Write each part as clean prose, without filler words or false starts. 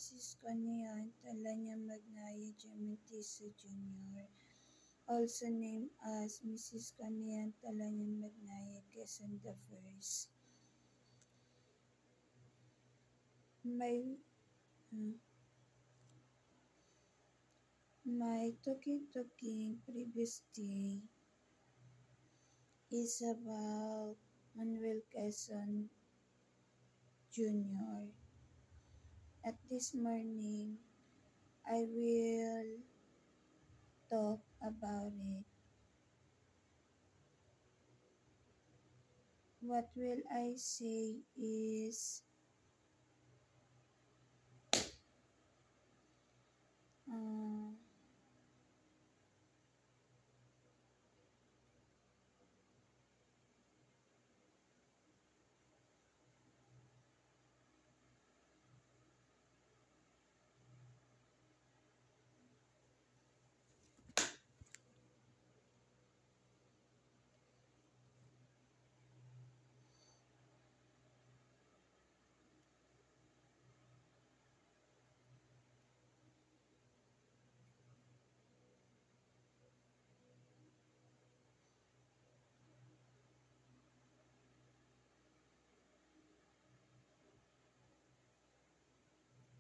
Mrs. Conian Talanya-Magnaye Gementisa Jr., also named as Mrs. Conian Talanya-Magnaye Quezon the First. My talking previous day is about Manuel Quezon Jr. At this morning, I will talk about it. What will I say is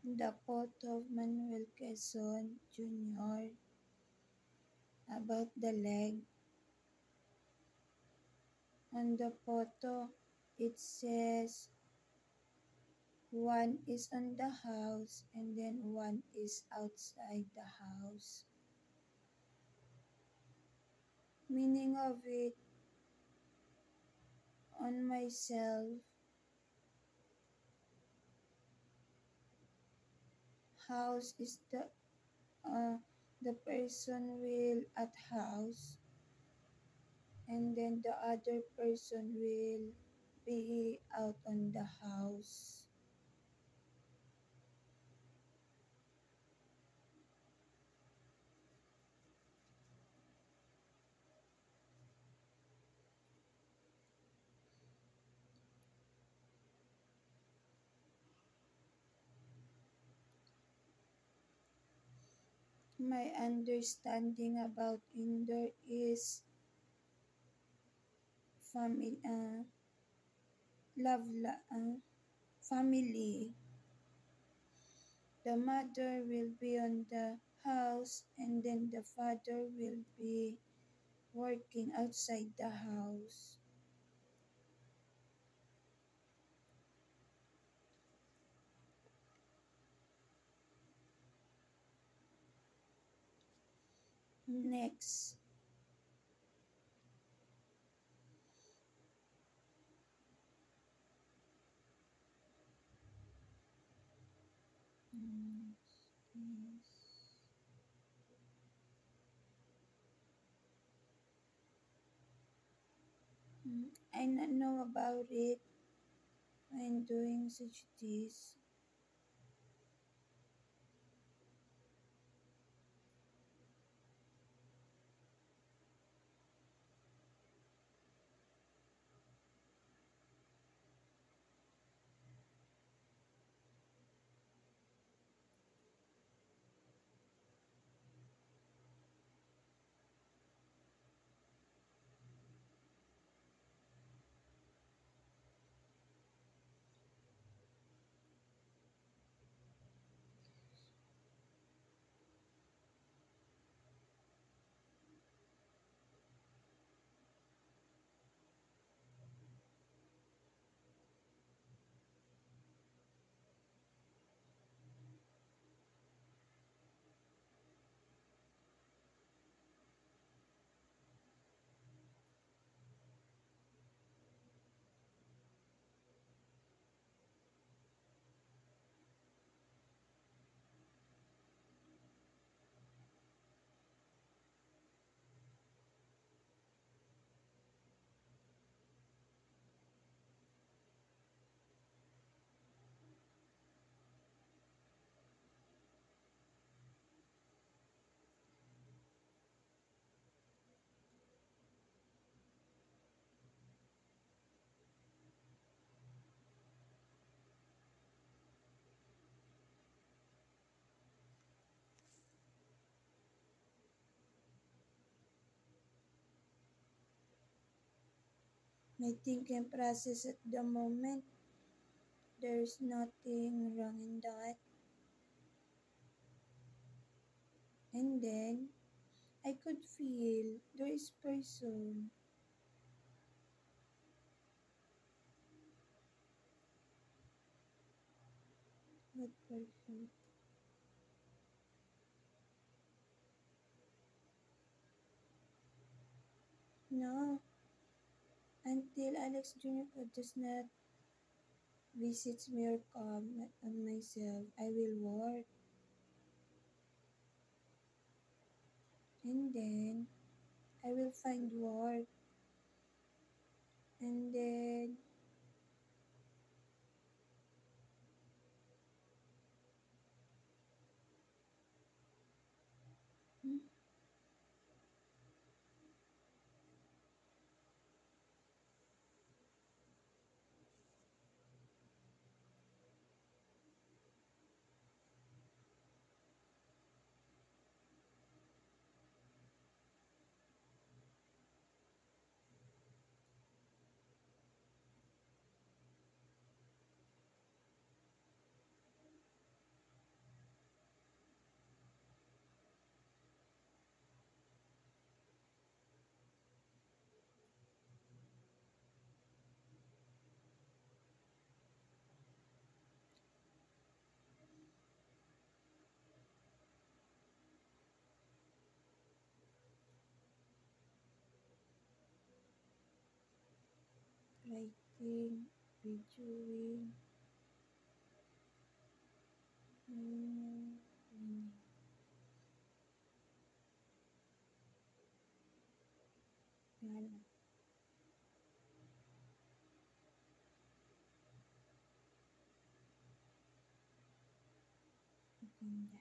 the photo of Manuel Quezon Jr. about the leg. On the photo, it says one is on the house and then one is outside the house. Meaning of it, on myself, house is the person will at house, and then the other person will be out on the house. My understanding about indoor is family. The mother will be on the house and then the father will be working outside the house. Next. I not know about it when doing such this. My thinking process at the moment, there's nothing wrong in that. And then, I could feel there is person. What person? No, until Alex Jr. does not visits me or come on myself, I will work. And then, I will find work. And then, hmm, writing, videoing, cleaning. Yan, maganda.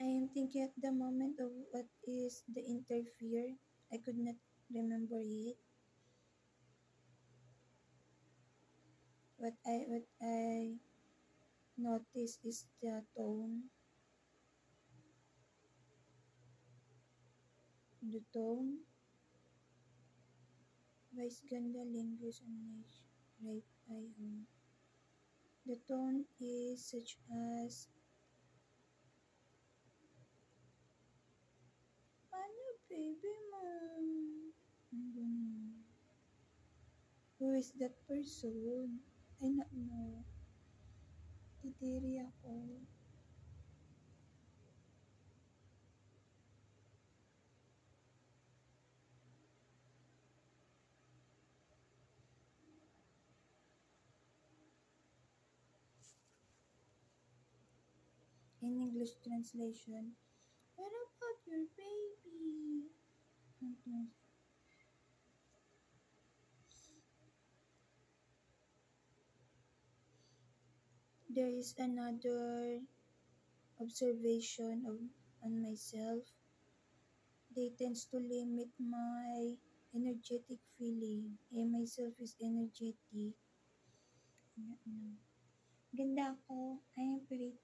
I am thinking at the moment of what is the interfere. I could not remember it. What I notice is the tone. The tone. Vice ganda language and niche. Right, I am. The tone is such as ano baby mo? Ganun. Who is that person? I not know. Titiri ako. In English translation, what about your baby? There is another observation of on myself. They tends to limit my energetic feeling. Myself is energetic. Ano. Ganda ako. I am pretty.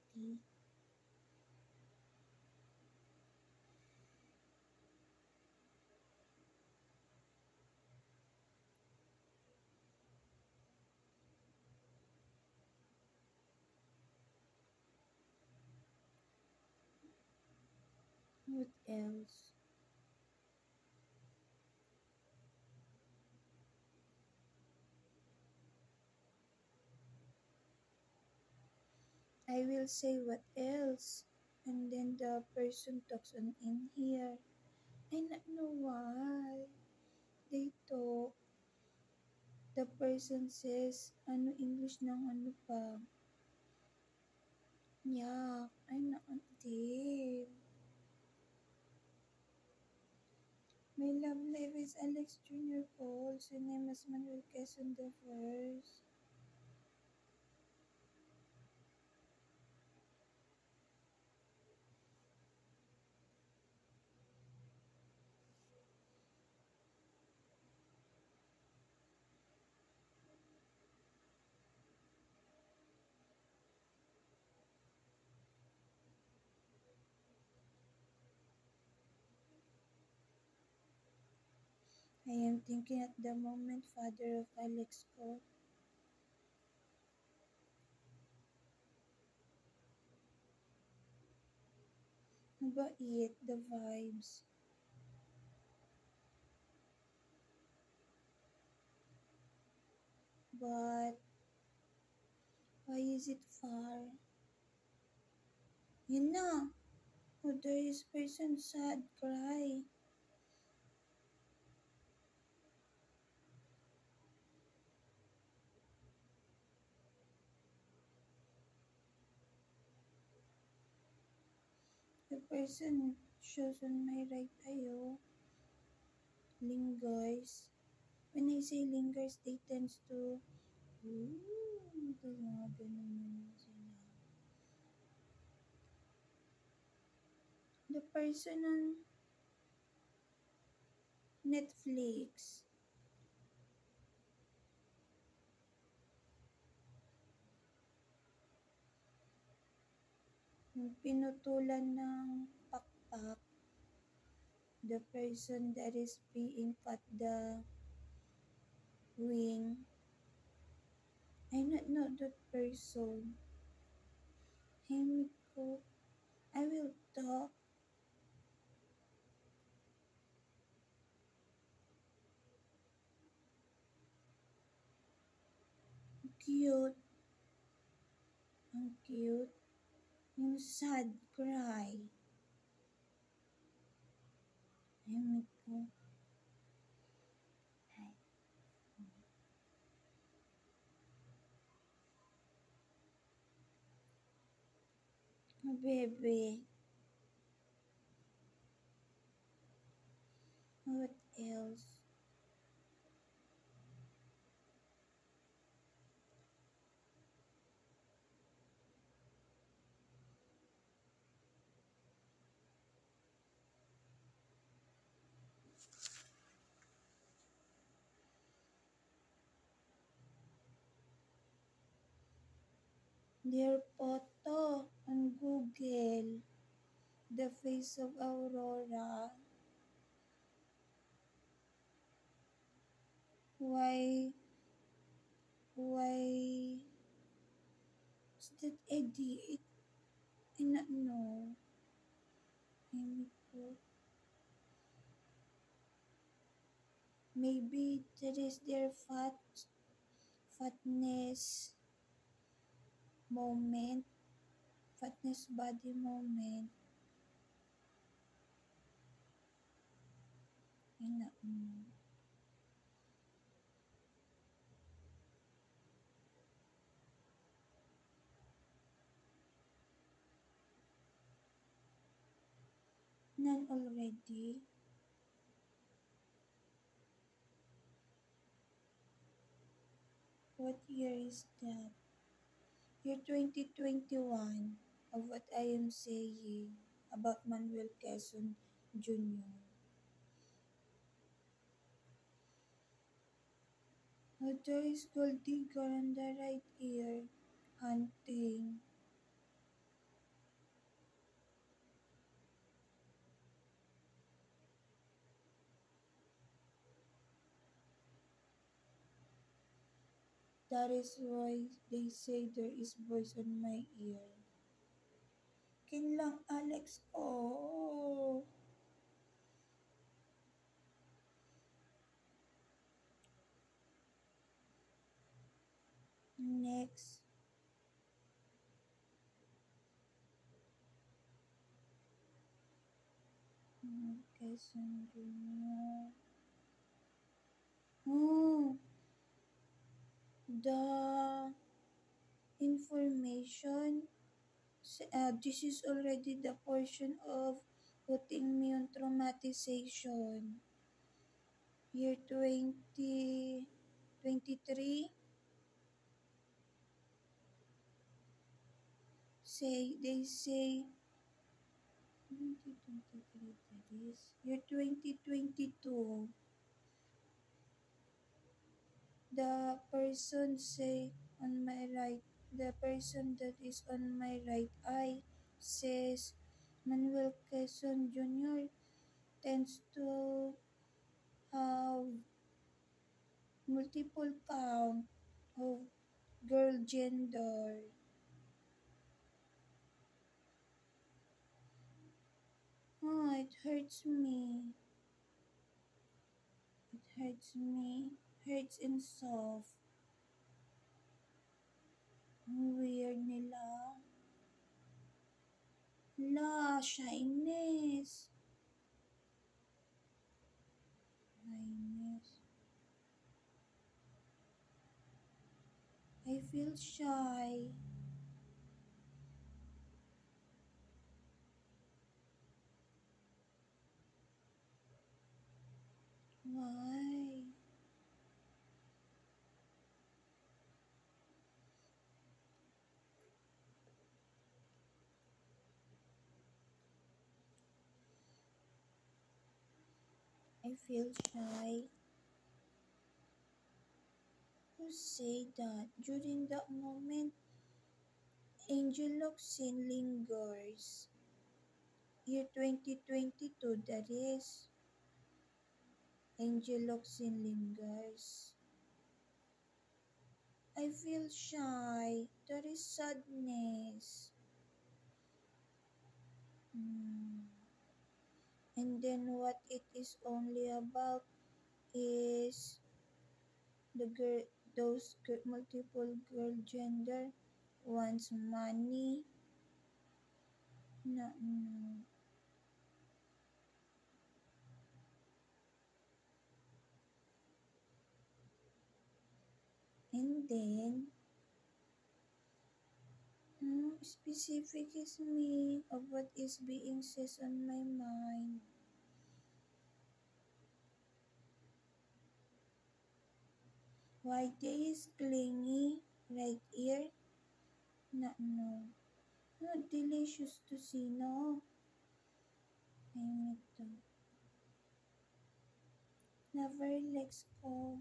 What else? I will say what else. And then the person talks on in here. I not know why. They talk. The person says, ano English ng ano pa. Yeah, I'm not them. My love life is Alex Jr. Paul, Cinemas Manuel Quezon the First. I am thinking at the moment, father of Alex ko. Mabait, the vibes. But, why is it far? Yun na. Oh, there is person sad, cry. The person shows on my right eye, lingers. When I say lingers, they tends to, tapos mga ganun yun sila. The person on Netflix. Yung pinutulan ng pakpak, the person that is being cut the wing. I not know that person. Hey, Miko, I will talk. Cute. Ang cute. Yung sad cry. Hey, Miko. Ay, oh, baby. What else? Their photo on Google. The face of Aurora. Why is that edit? I not know. Maybe that is their fatness moment, fatness body moment. I not know. None already. What year is that? Year 2021 of what I am saying about Manuel Quezon Jr. Oh, there is gold digger on the right ear. Hunting. That is why they say there is voice on my ear. Kin lang, Alex. Oh. Next. Quezon Jr. Oh, the information. This is already the portion of putting me on traumatization. Year 2023. They say 2023, that is year 2022. The person say on my right, the person that is on my right eye says Manuel Quezon Jr. tends to have multiple count of girl gender. Oh, it hurts me. It hurts me. Hurts and soft. Weird nila. La, shyness. Shyness. I feel shy. Why? I feel shy. Who say that? During that moment, Angel Locsin lingers. Year 2022, that is. Angel Locsin lingers. I feel shy. There is sadness. Hmm. And then what it is only about is the girl, multiple girl gender wants money. No, no. And then, specific is me of what is being said on my mind. Why they is clingy right here? No, no. Not delicious to see, no. I need to. Never let's go.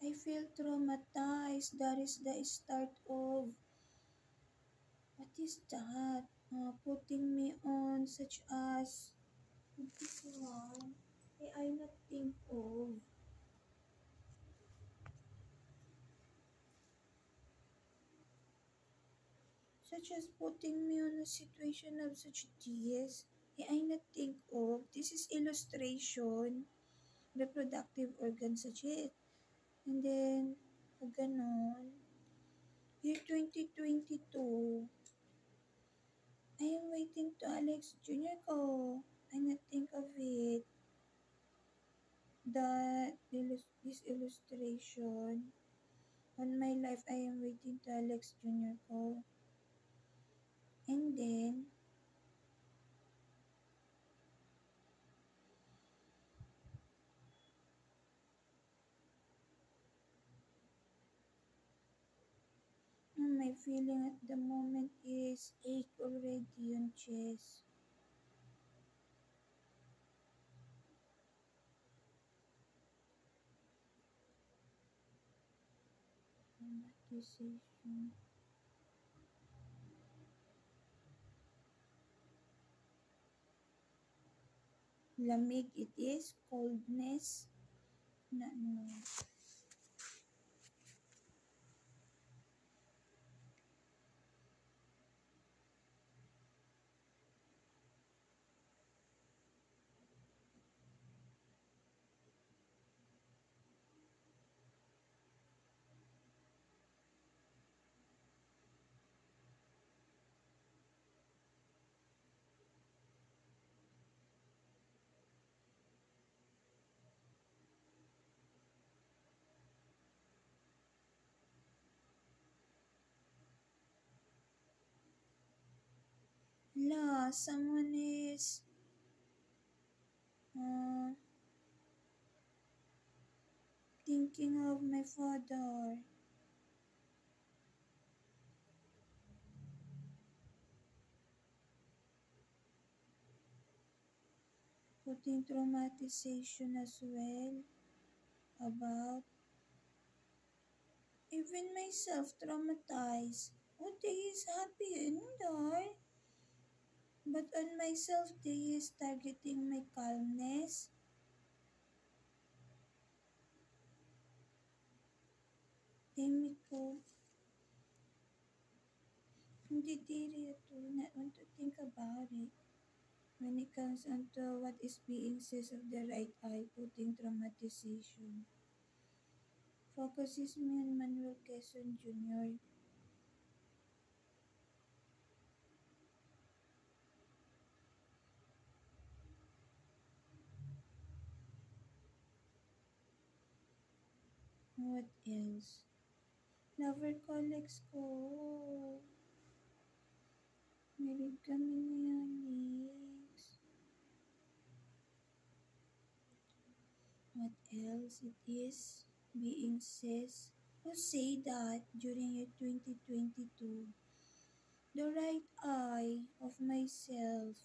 I feel traumatized. That is the start of. What is that? Putting me on such as. This one. I not think of. Such as putting me on a situation of such this. I not think of. This is illustration. Reproductive organ such it. And then, ganon. Year 2022. I am waiting to Alex Jr. ko. I not think of it. That this illustration. On my life, I am waiting to Alex Jr. ko. And then, my feeling at the moment is ache already on chest. Traumatization. Lamig it is. Coldness. No, no. La, someone is uh, thinking of my father. Putting traumatization as well about even myself traumatized. Oh, they is happy in there. But on myself, they is targeting my calmness. Tahimik ko. Hindi diri ito. Not want to think about it. When it comes onto what is being said of the right eye, putting traumatization. Focuses me on Manuel Quezon Jr. What else? Lover colleagues ko. Meron kami na yan, Nix. What else it is being says? Who say that during year 2022? The right eye of myself.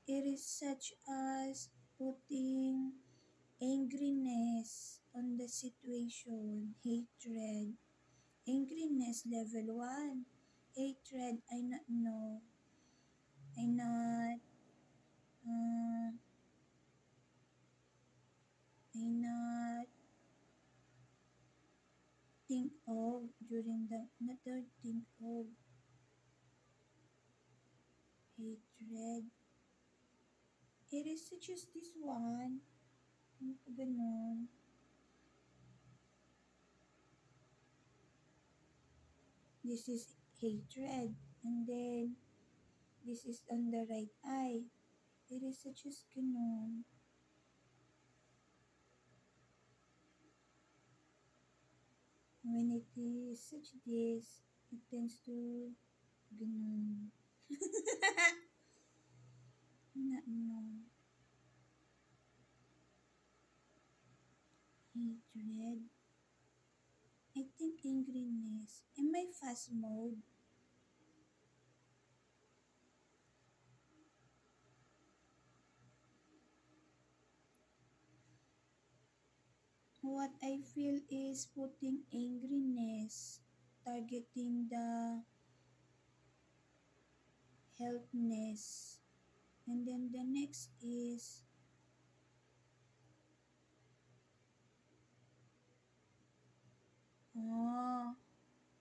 It is such as putting angriness on the situation, hatred. Angriness level 1. Hatred, I not know. I not, uh, I not think of during the, not the think of hatred. It is such as this one. Ano pa ganun? This is hatred. And then, this is on the right eye. It is such as ganun. When it is such this, it tends to ganun. Not no. Hatred. I think angriness. Am I fast mode? What I feel is putting angriness, targeting the healthness. And then the next is oh,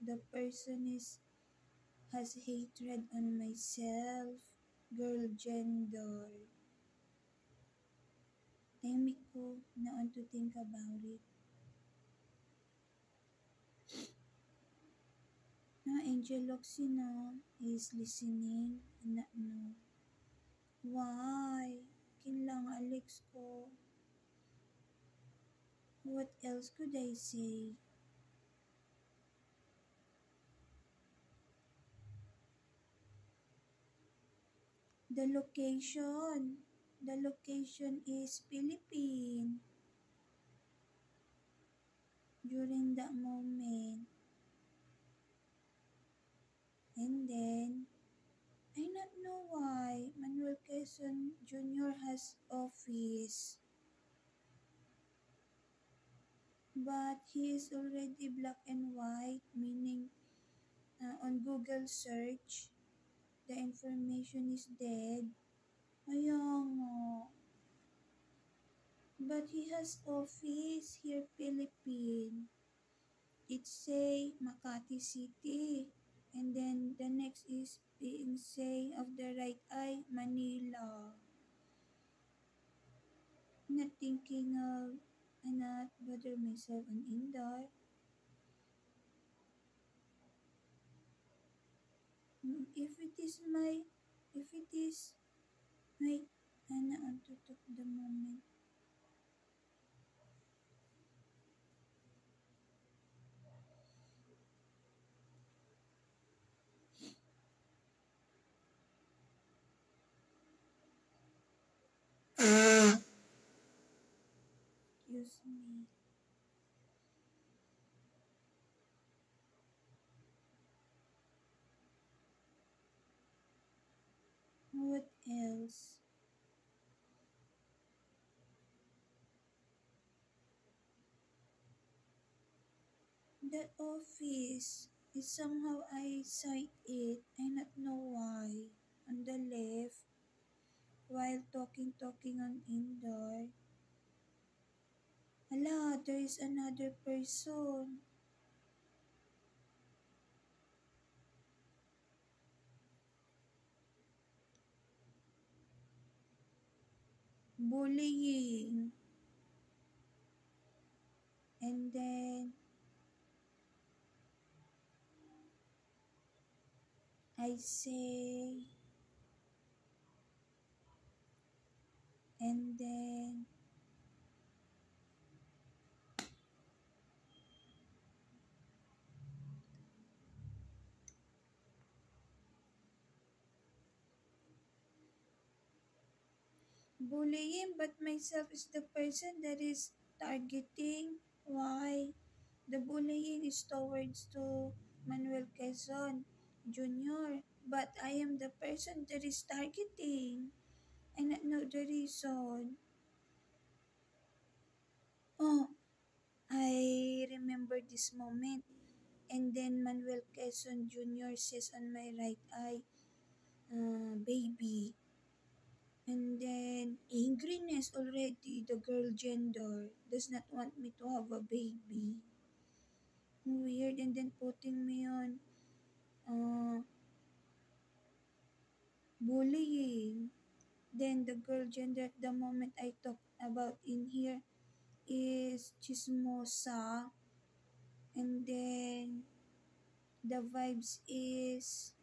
the person is has hatred on myself. Girl gender. Tahimik ko na on to think about it. Angel Oxina is listening. Na, no. Why? Kinlang Alex ko. What else could I say? The location. The location is Philippines. During that moment. And then, I not know why Manuel Quezon Jr. has office. But he is already black and white, meaning on Google search, the information is dead. Ayaw nga. But he has office here, Philippines. It say Makati City. And then the next is being say of the right eye, Manila. Not thinking of, I not bother myself on Indar. If it is my, if it is, wait, Ana, on tutok the moment. Excuse me. What else? The office is somehow I sight it. I not know why. On the left, while talking on indoor. Hala, there is another person. bullying, and then I say, and then bullying, but myself is the person that is targeting. Why? The bullying is towards to Manuel Quezon Jr., but I am the person that is targeting. I not know the reason. Oh, I remember this moment. And then Manuel Quezon Jr. says on my right eye, baby. And then angriness already, the girl gender does not want me to have a baby. Weird. And then putting me on bullying. Then the girl gender at the moment I talk about in here is chismosa. And then the vibes is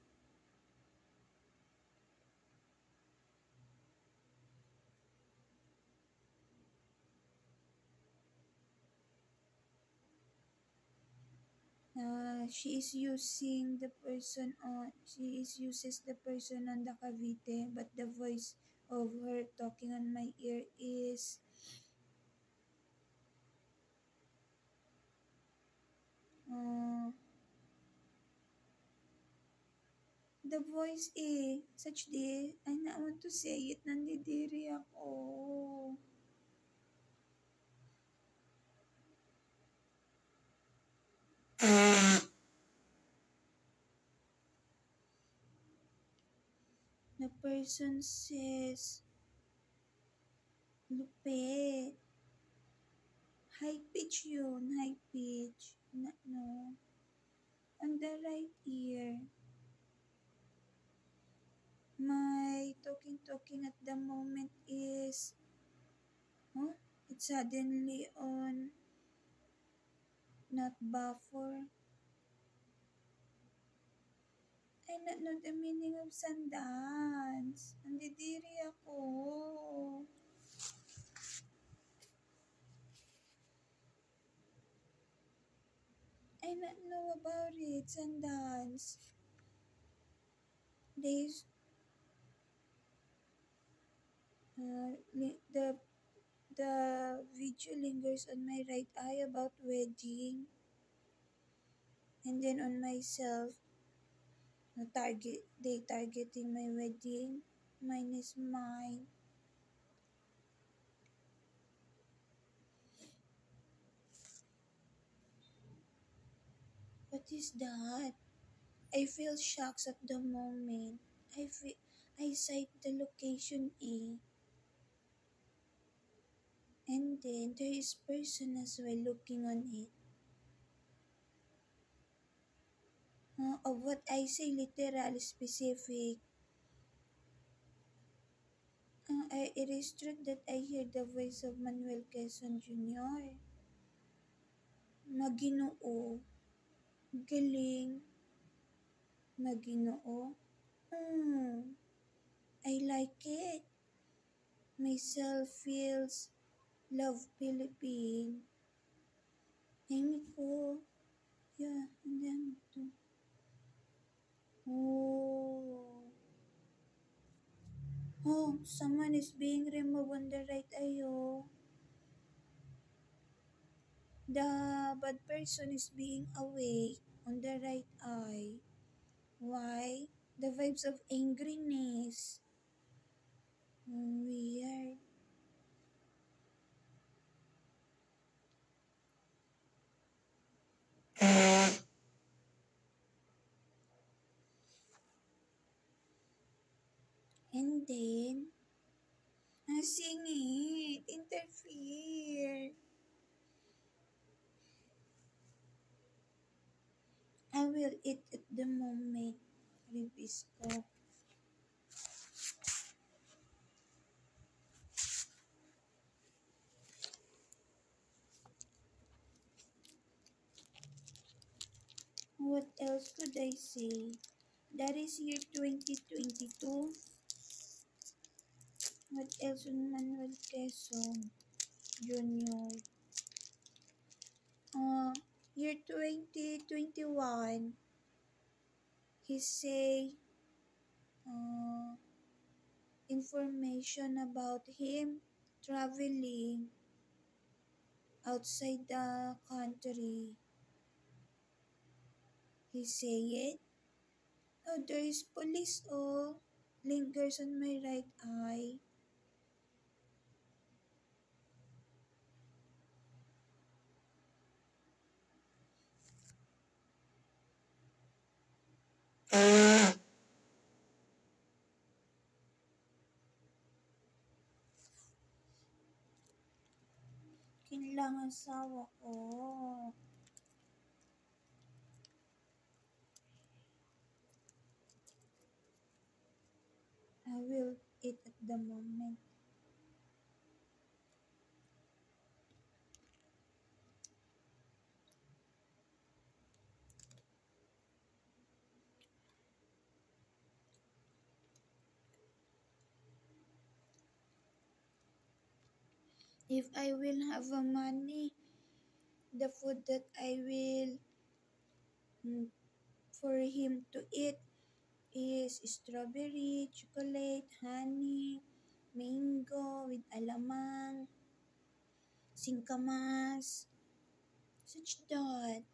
she is uses the person on the Cavite, but the voice of her talking on my ear is uh, the voice such this. I not want to say it, nandidiri ako. The person says, lupit. High pitch yun, high pitch. Na, no. On the right ear. My talking at the moment is, huh? It's suddenly on not buffer. I not know the meaning of sundance. Nandidiri ako. I not know about it, sundance. There's the video lingers on my right eye about wedding, and then on myself, they targeting my wedding. Mine is mine. What is that? I feel shocks at the moment. I cite the location A, and then there is person as well looking on it. Of what I say literal specific. It is true that I hear the voice of Manuel Quezon Jr. Maginoo. Galing. Maginoo. Hmm. I like it. Myself feels love Philippine. Amy ko. Yeah, and then ito. Oh. Oh, someone is being removed on the right eye. Oh. The bad person is being awake on the right eye. Why? The vibes of angriness. Weird. And then, sing it. Interfere. I will eat at the moment. Ribis ko. What else could I say? That is year 2022. What else on Manuel Quezon Jr.? Year 2021, he say information about him traveling outside the country. He say it. Oh, there is police. Oh, lingers on my right eye. Kinlang asawa ko. I will eat at the moment. If I will have a money, the food that I will for him to eat is strawberry, chocolate, honey, mango with alamang, singkamas, such that.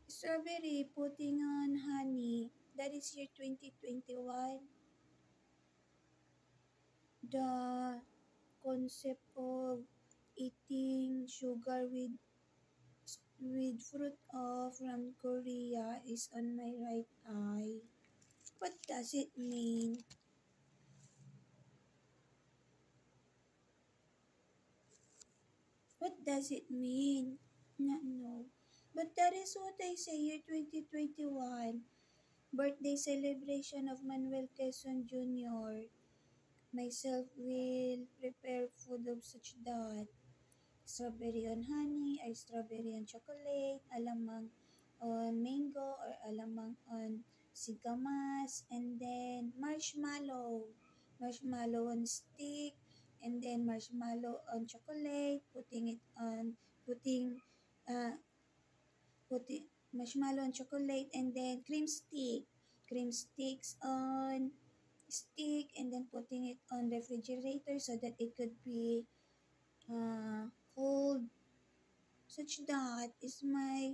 Strawberry putting on honey, that is year 2021. The concept of eating sugar with fruit from Korea is on my right eye. What does it mean? What does it mean? No. But that is what I say year 2021. Birthday celebration of Manuel Quezon Jr. Myself will prepare food of such that strawberry on honey or strawberry on chocolate, alamang on mango or alamang on singkamas, and then marshmallow. Marshmallow on stick, and then marshmallow on chocolate, uh, putting marshmallow on chocolate, and then cream stick. Cream sticks on stick, and then putting it on refrigerator so that it could be cold. Such that is my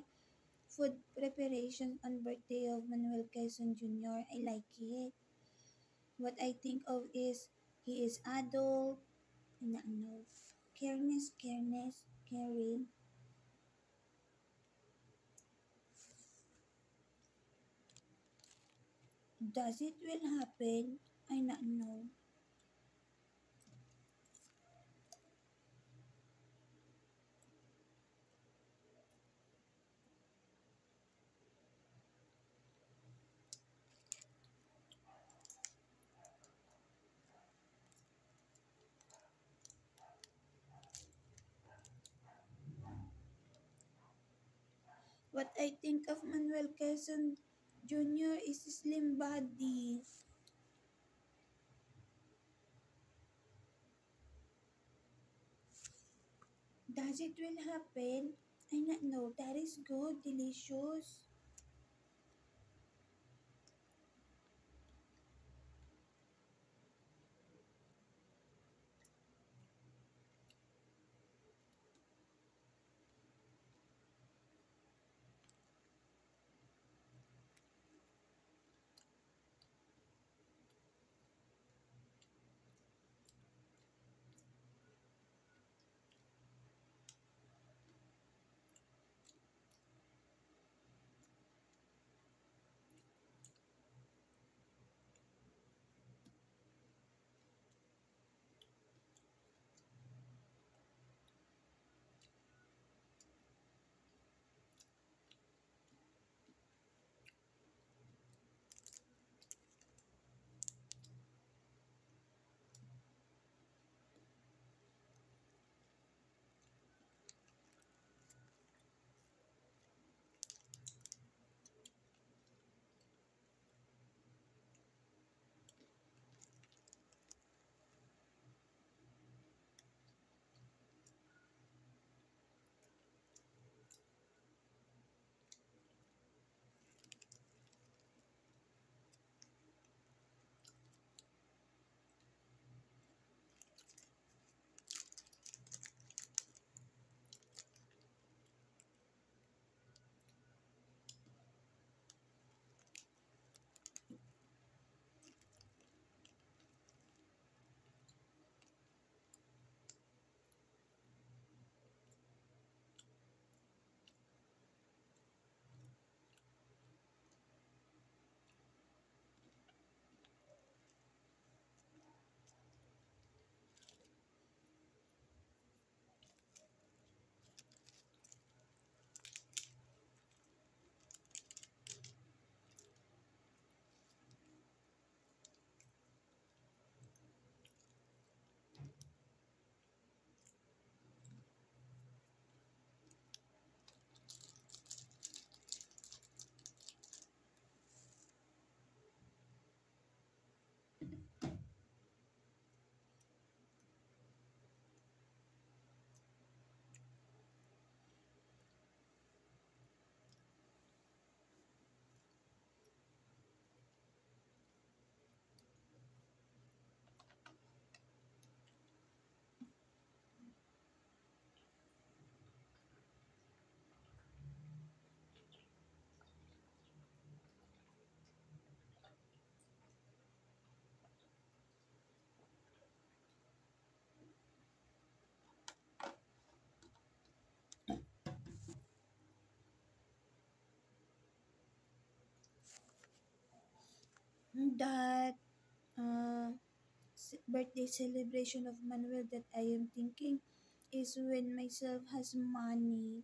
food preparation on birthday of Manuel Quezon Jr. I like it. What I think of is he is adult, no, careness, caring. Does it will happen? I not know. What I think of Manuel Quezon Jr. is slim body. Does it will happen? I not know. That is good, delicious. that birthday celebration of Manuel that I am thinking is when myself has money,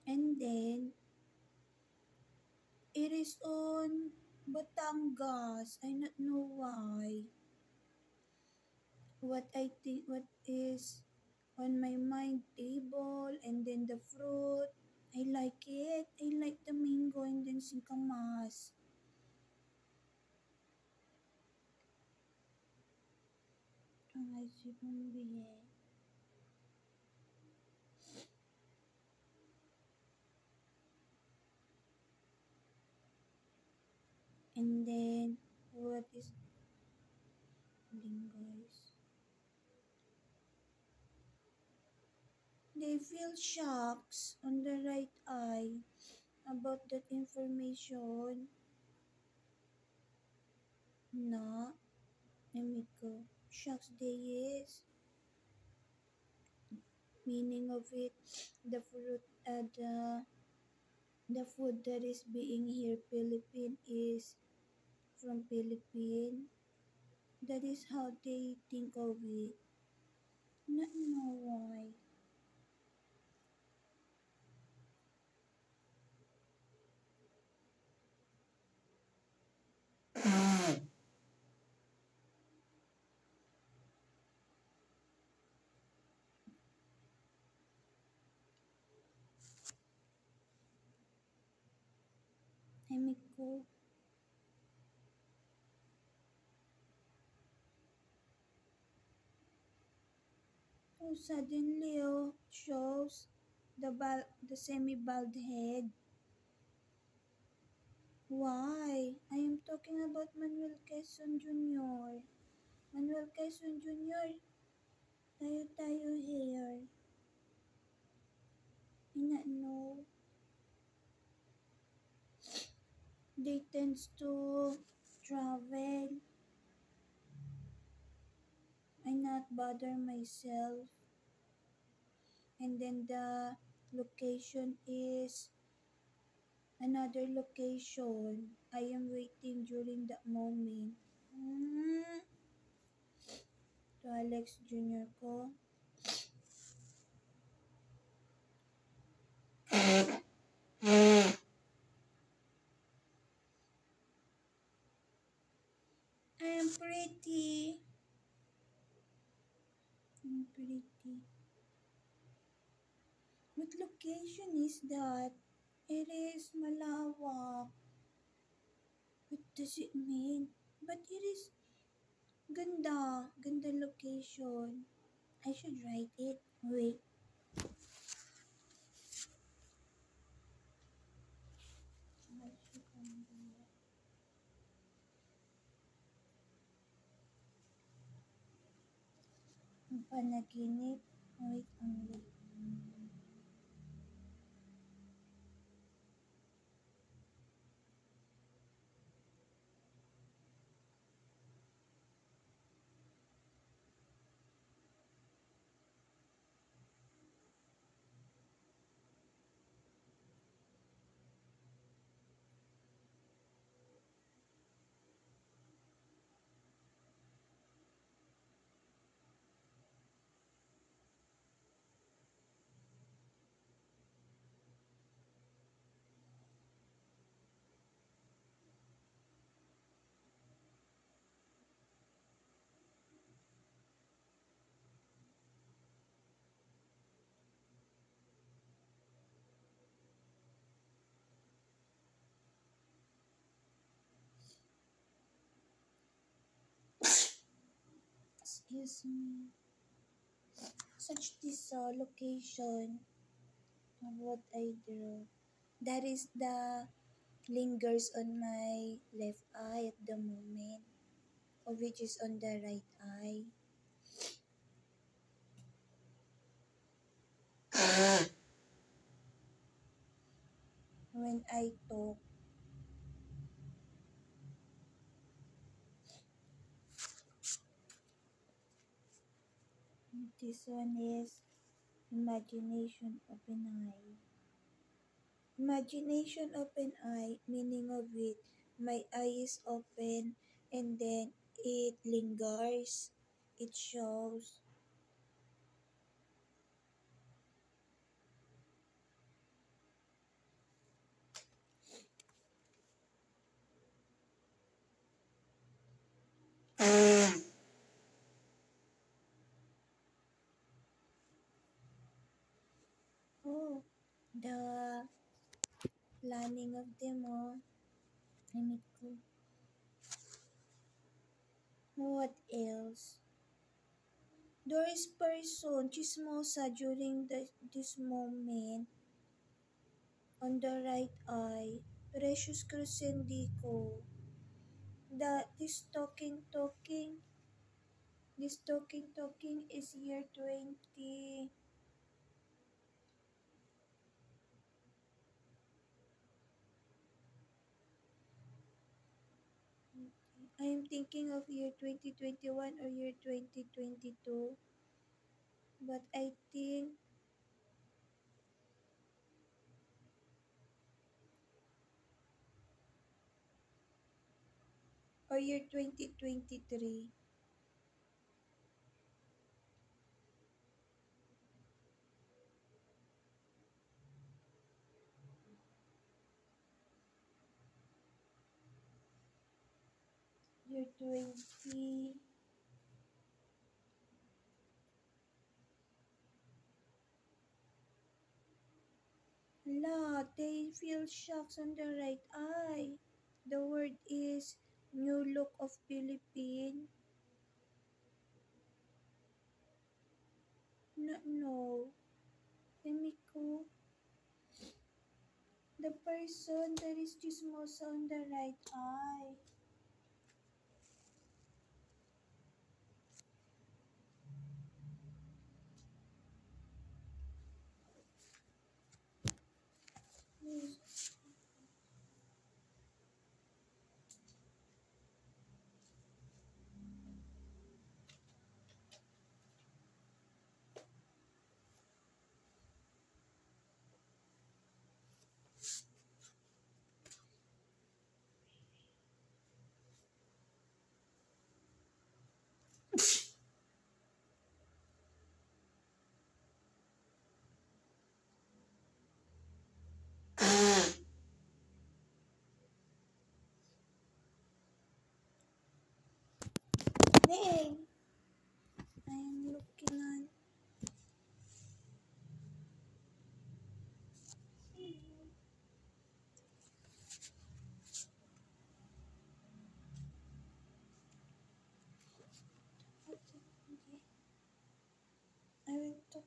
and then it is on Batangas. I not know why. What I think, what is on my mind table, and then the fruit. I like it. I like the mango and then singkamas. Ay, si bumili. And then, what is guys? They feel shocks on the right eye about that information. Na, Emiko. Shocks day is. Meaning of it, the fruit, the food that is being here Philippine is from Philippine. That is how they think of it. Not know why. Emiko. Oh, suddenly, shows the semi-bald head. Why? I am talking about Manuel Quezon Jr. Manuel Quezon Jr. Tayo hair. I not know. They tends to travel. I not bother myself. And then the location is another location. I am waiting during that moment. To Alex Jr. ko. I am pretty. I'm pretty. What location is that? It is malawak. What does it mean? But it is ganda. Ganda location. I should write it. Wait. Ang panaginip. Wait, wait. Excuse me. Such this location of what I drew. That is the lingers on my left eye at the moment, of which is on the right eye. When I talk, this one is imagination of an eye. Imagination open eye, meaning of it. My eye is open and then it lingers. It shows. Oh, the planning of them all. Let me go. What else? There is person chismosa during this moment on the right eye. Precious Crucendico. This talking is year 20. I am thinking of year 2021 or year 2022, but I think or year 2023. Year 20. La, they feel shocks on the right eye. The word is new look of Philippine. No, no. Let me go. The person that is chismosa on the right eye. Hey, I am looking on. I will talk.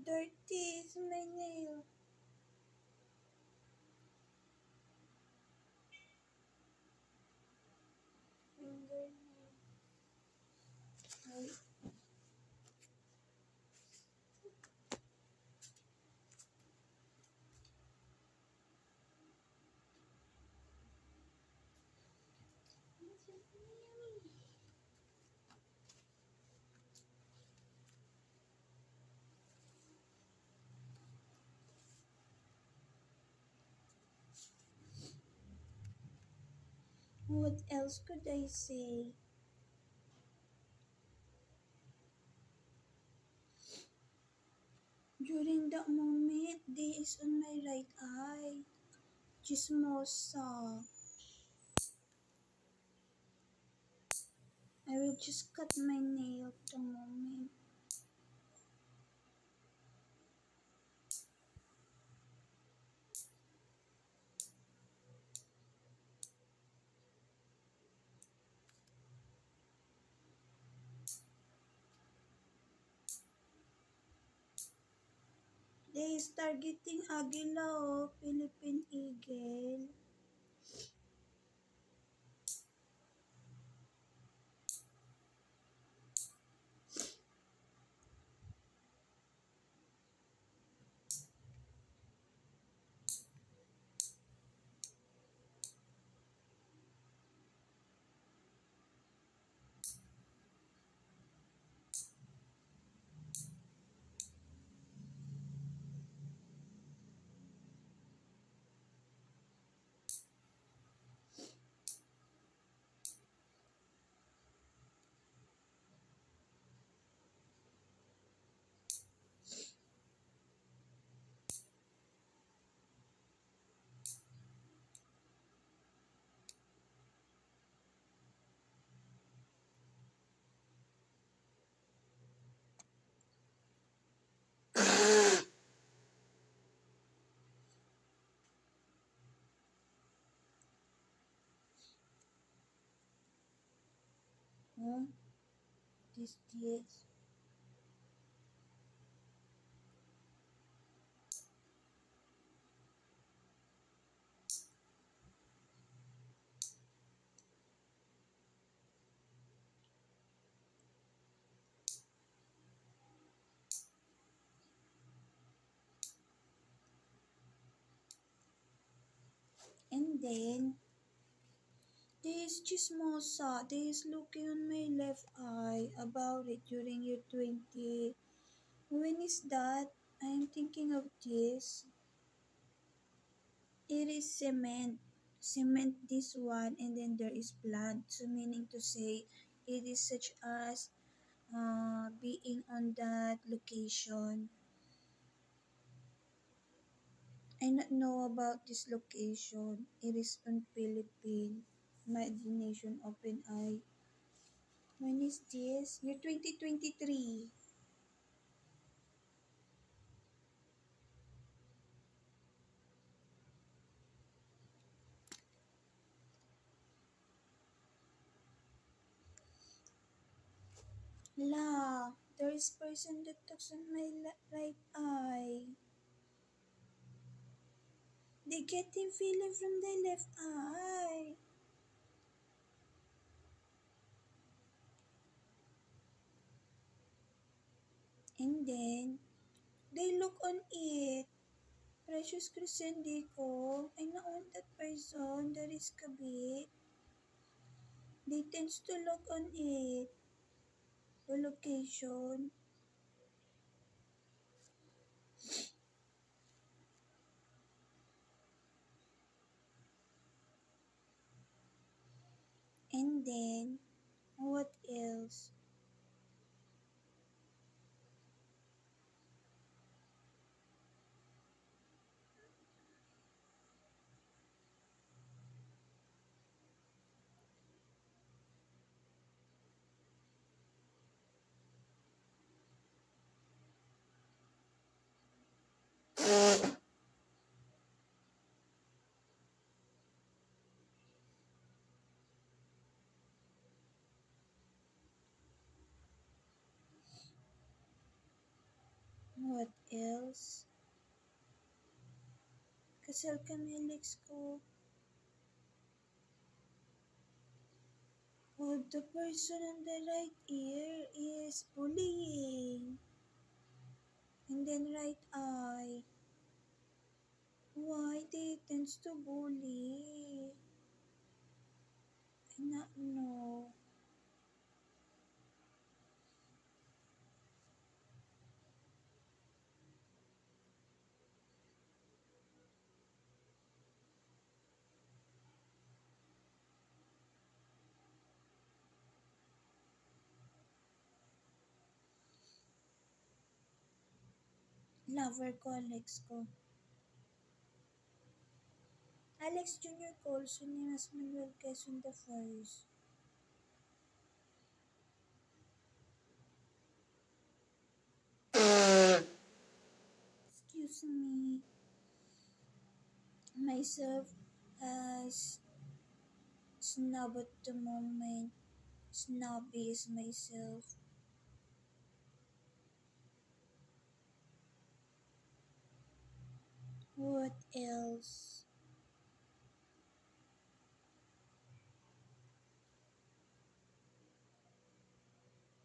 Dirty is my nail. Fingernail. Wait. What else could I say? During that moment, they is on my right eye. Chismosa. I will just cut my nail at the moment. They is targeting Agila, oh, Philippine Eagle. Oh, this. And then, there's Chismosa. There's looking on my left eye about it during year 20. When is that? I'm thinking of this. It is cement. Cement this one and then there is plant. So meaning to say, it is such as being on that location. I not know about this location. It is on Philippines. Imagination open eye. When is this? Year 2023. La, there is person that talks on my right eye. They getting feeling from the left eye. And then, they look on it. Precious Crescendi ko. I naon that person that is kabit. They tends to look on it. The location. And then, what else? What else? Kasal kami Alex ko. Oh, the person on the right ear is bullying. And then right eye. Why they tends to bully? I not know. Lover ko, Alex ko. Alex Jr. Colson ni Mas Manuel Quezon the first. Excuse me. Myself as snob at the moment. Snobby is myself. What else?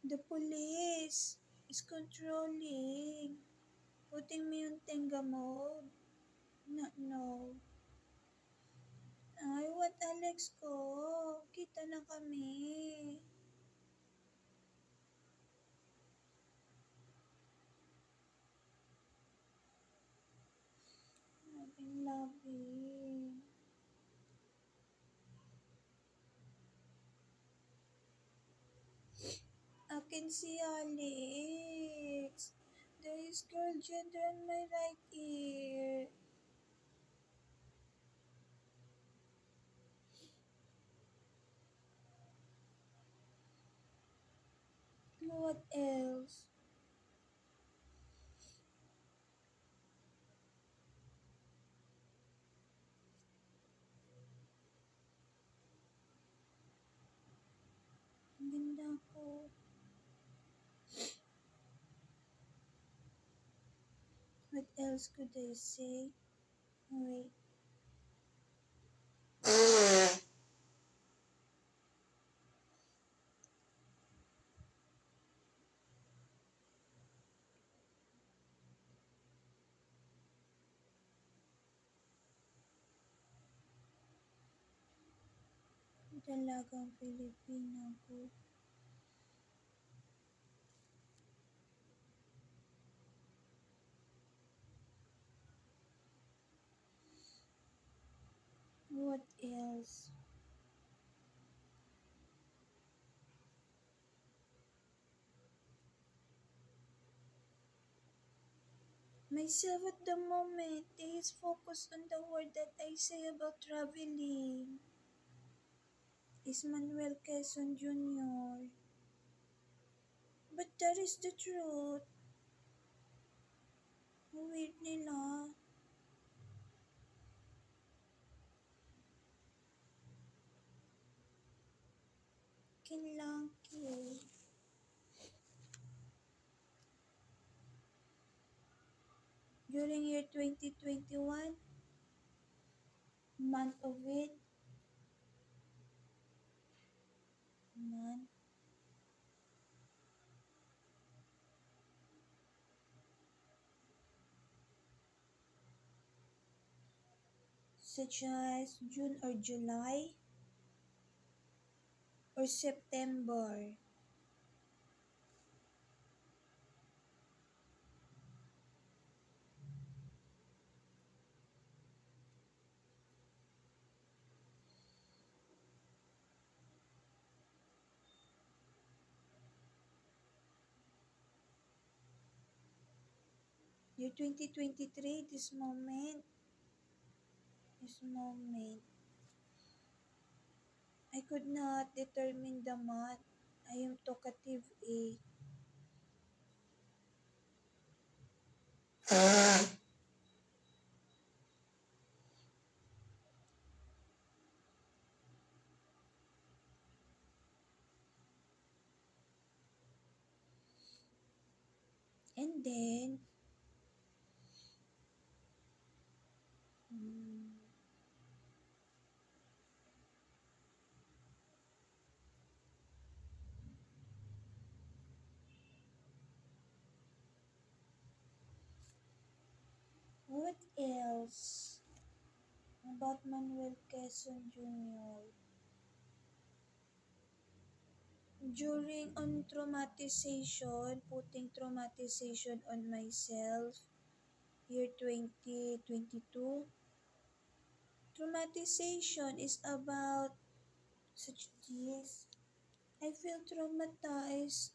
The police is controlling. Putting me on tenga mode. No, no. Ay, what Alex ko? Kita na kami. Loving. I can see Alex. There is girl gender on my right ear. What else? Ang ganda. else could I say? Wait. Dalagang Pilipina ko. What else? Myself at the moment is focused on the word that I say about traveling. Is Manuel Quezon Jr. But that is the truth. Weird nila. Kinlaki. During year 2021, month of it, month, such as June or July or September. Year 2023, this moment, I could not determine the month. I am talkative A. And then, hmm, what else about Manuel Quezon Jr.? During on traumatization, putting traumatization on myself, year 2022, traumatization is about such this. I feel traumatized.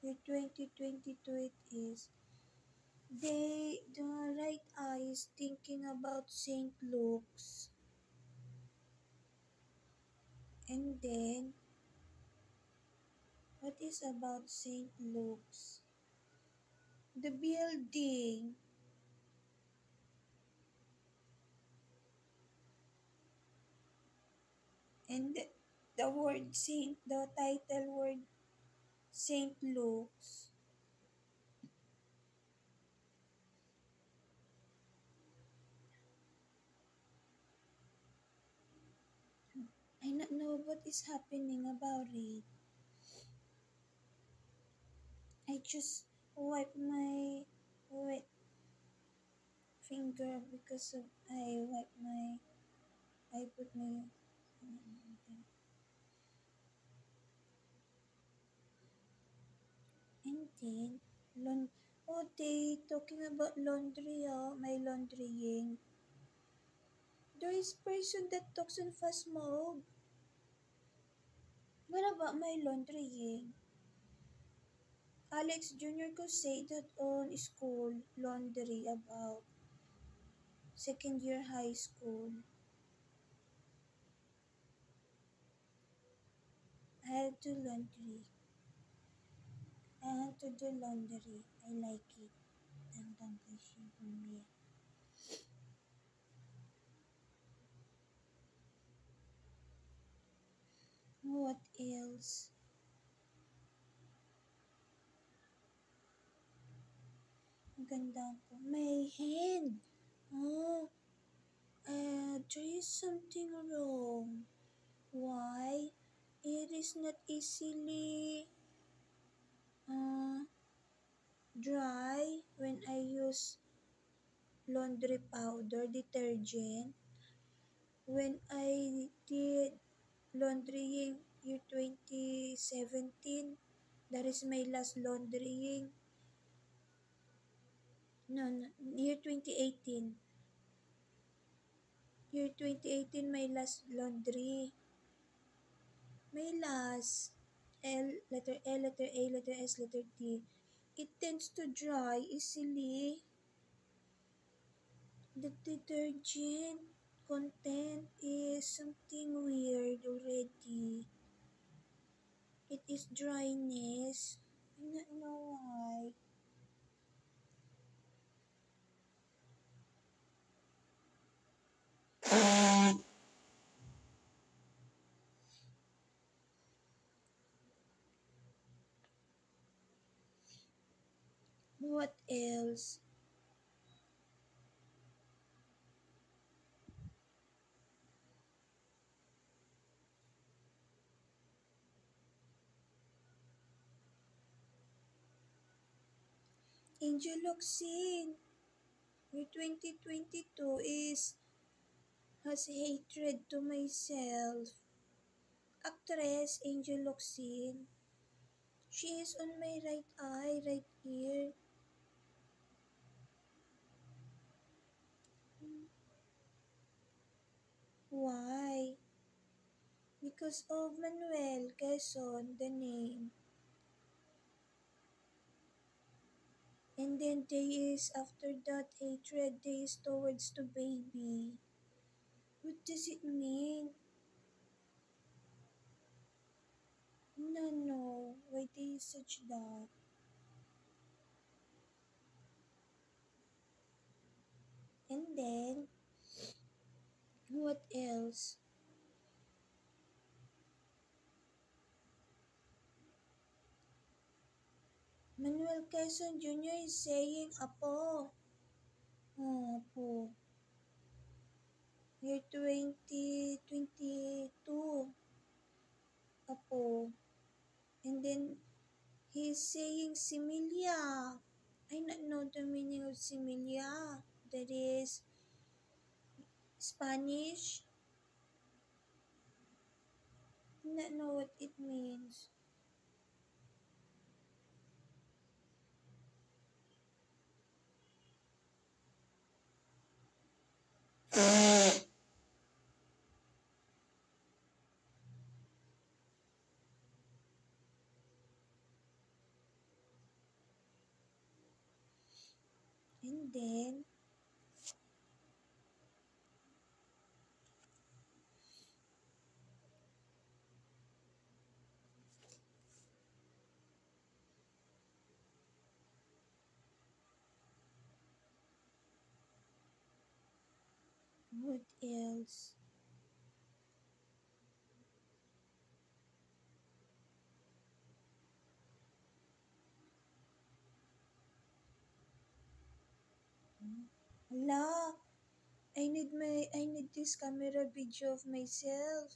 Year 2022 it is. The right eye is thinking about St. Luke's. And then, what is about St. Luke's? The building. And the word Saint, the title word St. Luke's. I don't know what is happening about it. I just wipe my wet finger because of I wipe my I put my and then oh they talking about laundry my laundrying. There is person that talks in fast mode. What about my laundrying? Alex Jr. could say that on school laundry about second year high school. I had to laundry. I had to do laundry. I like it. Tandang kasi me. What else? ganda ko. My hand. Oh, there is something wrong. Why? It is not easily dry when I use laundry powder, detergent. When I did laundrying year 2017, that is my last laundrying. No, year 2018. Year 2018, my last laundry. My last. Letter L, letter A, letter S, letter T. It tends to dry easily. The detergent content is something weird already. It is dryness. I don't know why. What else? Angeloxin. Year 2022 has hatred to myself. Actress Angeloxin. She is on my right eye, right ear. Why? Because of Manuel Quezon, the name. And then there is, after that, hatred, there is towards the baby. What does it mean? No. Why there is such that? And then, what else? Manuel Quezon Jr. is saying, Apo. Oh, Apo. Year 2022. Apo. And then, he's saying Similia. I not know the meaning of Similia. That is Spanish. I not know what it means. And then, what else? Hala, I need this camera video of myself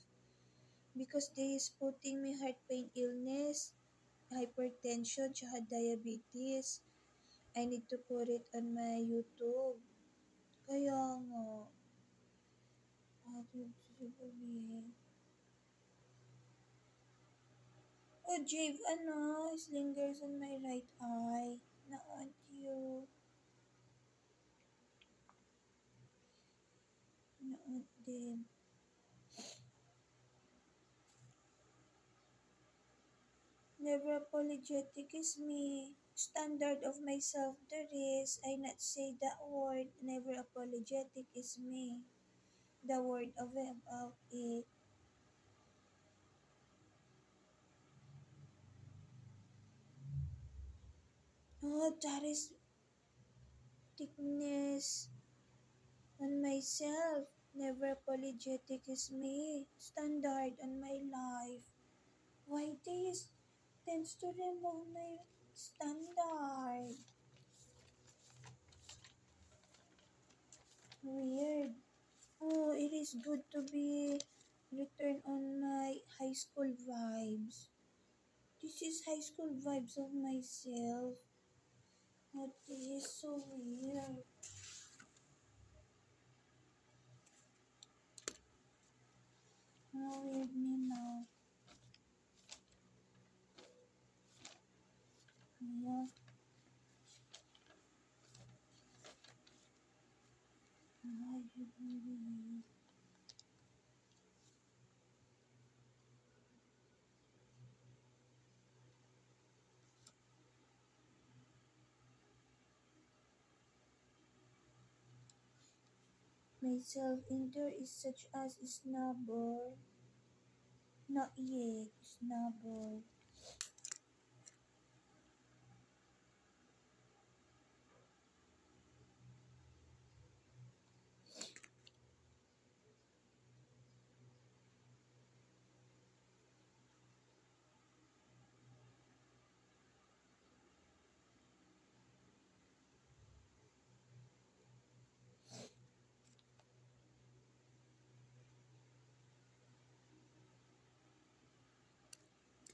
because they is putting me heart pain illness, hypertension, tsaka diabetes. I need to put it on my YouTube. Kaya nga, sasabihin. Oh, Jave, ano, it lingers on my right eye. Not you. Not din. Never apologetic is me. Standard of myself there is. I not say that word. Never apologetic is me. The word of about it. Oh, that is thickness on myself. Never apologetic is me. Standard on my life. Why this? Tends to remove my standard. Weird. Oh, it is good to be return on my high school vibes. This is high school vibes of myself. Oh, this is so weird. Oh, weird me now. Yeah. Why you do this? Myself in there is such as snubber. Not yet, snubber.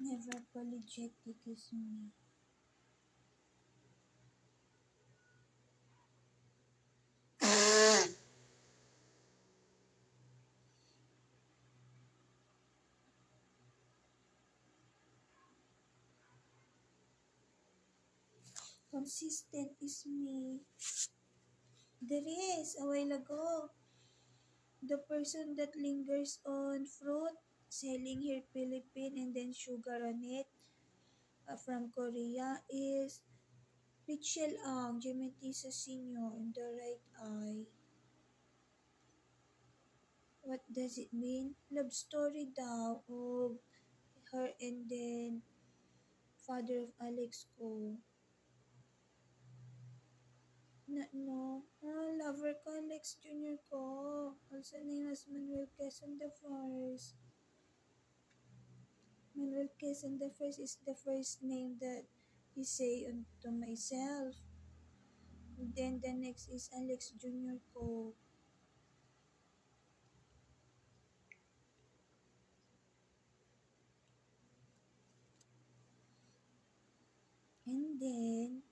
Never apologetic is me. Consistent is me. There is, a while ago, the person that lingers on fruit, selling here Philippine and then sugar on it from Korea is Richelle Ang, Gemetisa Senior in the right eye. What does it mean? Love story daw of her and then father of Alex ko. Na, no. Lover ko, Alex Jr. ko. Also named as Manuel Quezon the First. Manuel Quezon the First is the first name that he say to myself. And then the next is Alex Jr. ko. And then,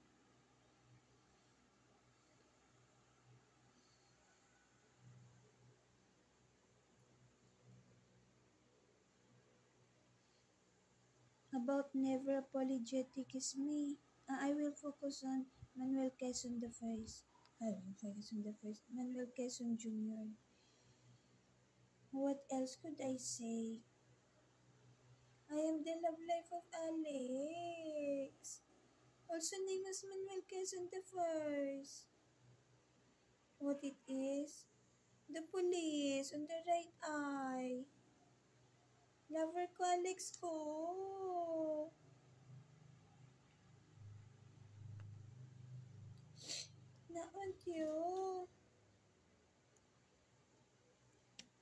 about never apologetic is me. I will focus on Manuel Quezon the First. Quezon the First. Manuel Quezon Jr. What else could I say? I am the love life of Alex. Also named as Manuel Quezon the First. What it is? The police on the right eye. Lover ko Alex ko. Naant yun.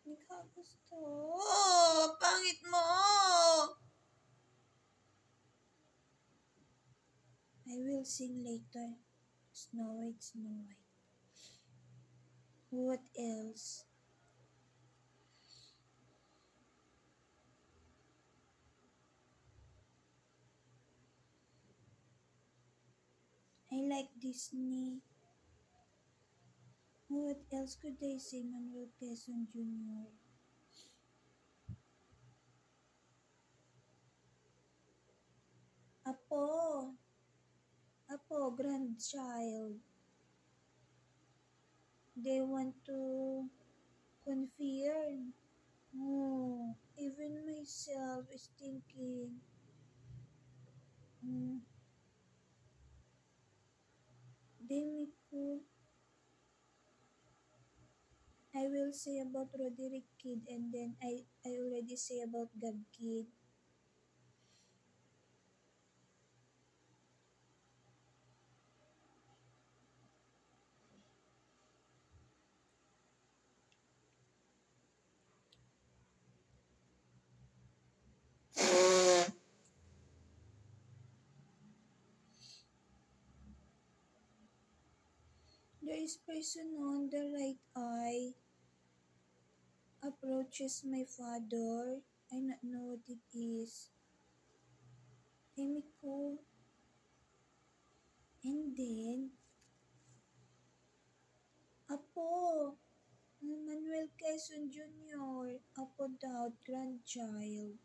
Hindi ka gusto. Oh, pangit mo! I will sing later. Snow White, Snow White. What else? I like Disney. What else could I say, Manuel Quezon Jr.? Apo. Apo, grandchild. They want to confirm. Oh, even myself is thinking, mm, Demico, I will say about Roderick Kid and then I already say about Gab Kid. There this person on the right eye approaches my father. I not know what it is. Emiko. And then, Apo, Manuel Quezon Jr., Apo daw, grandchild.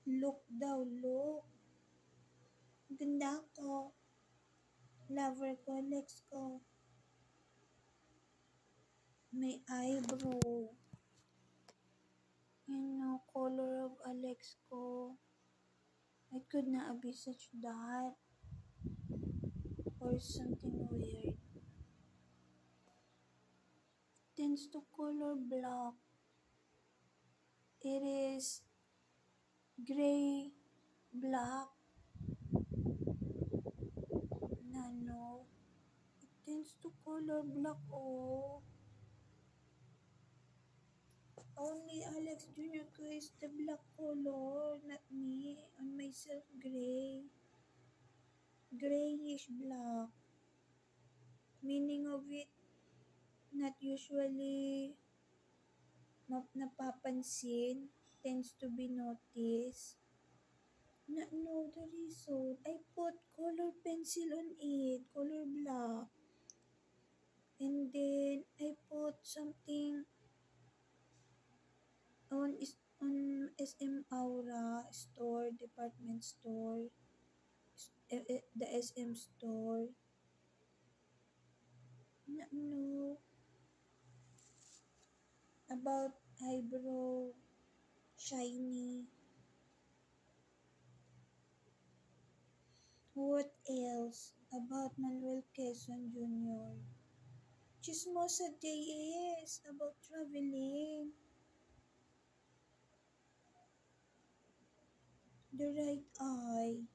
Look daw, look. Ganda ko. Lover ko, Lex ko. May eyebrow. Color of Alex ko. I could not be such that. Or something weird. Tends to color black. It is gray, black, nano. It tends to color black, oh. Only Alex Jr. ko is the black color, not me. On myself, gray. Grayish black. Meaning of it, not usually napapansin, tends to be noticed. Not know the reason. I put color pencil on it, color black. And then I put something on SM Aura store, department store, the SM store. No, about eyebrow, shiny. What else about Manuel Quezon Jr.? Chismosa JS about traveling. The right eye.